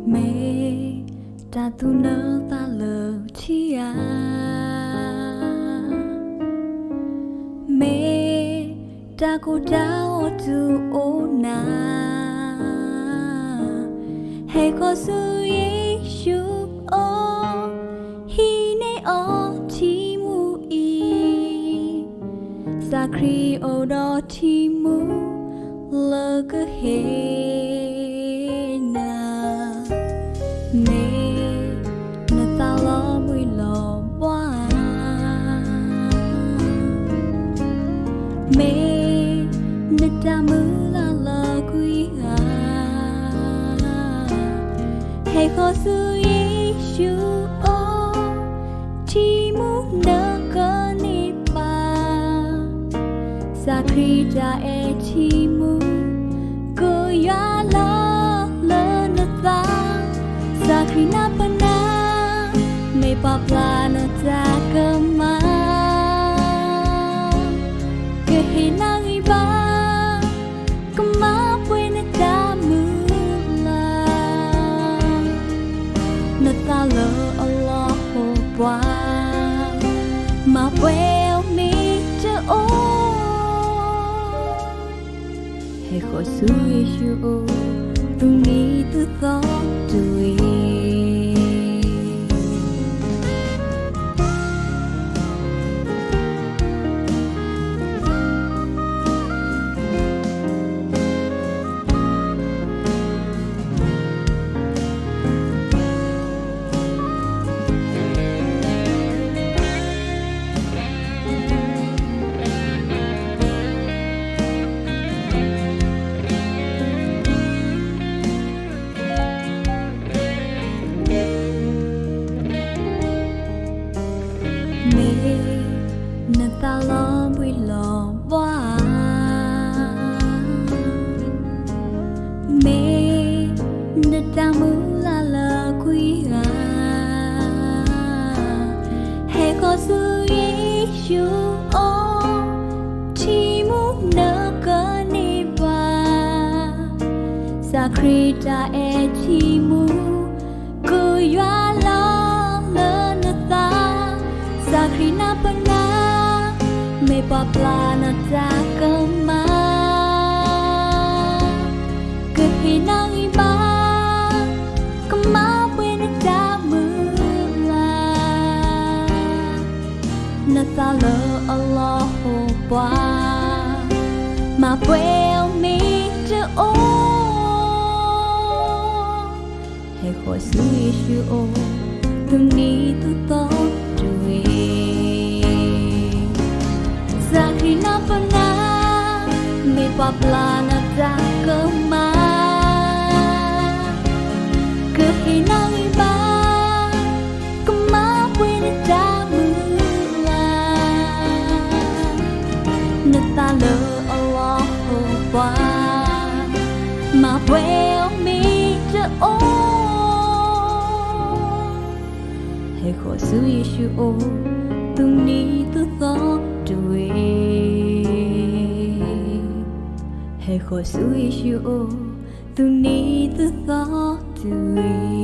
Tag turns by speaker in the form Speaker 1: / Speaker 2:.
Speaker 1: mê ta tu nỡ ta lờ chia mê ta cô đau tu ô na hay có sự Giêsu ô hi nay ô chi mu y sa kri ô đó chi mu lơ cơ he na mê na ta lo mùi lo boa mê na ta mư la la quy ha hay có sự Giêsu ô chi mu nơ cơ ni ba sa kri cha e chi mu cơ ya la lơ na ta sa kri na pa na me pa pla na ta cơ ma ke hi na ngi ba cơ ma pui na ta mu la na ta lơ Allah ho qua ma well me to hay khỏi suy Giêsu tu ni tu tho tui na ta lo mùi lo boa mê na ta mu la la quy ha hay có sự Giêsu ô chi mu nơ cơ ni ba sa kri cha e chi mu cơ ya la lơ na ta sa kri na pa na me pa pla na ta cơ ma cơ hi na ngi ba cơ ma quên na ta mư la na ta lơ Allah ho qua ma well me to ô hay khỏi sự Giêsu ô tu ni tu to tui sa khi na pa na me pa pla na ta cơ ma cơ hi na ngi ba cơ ma quên na ta mư la na ta lơ Allah ho qua ma well me to ô hay khỏi sự Giêsu ô tu ni tu tho tui hay khỏi sự Giêsu ô tu ni tu tho tui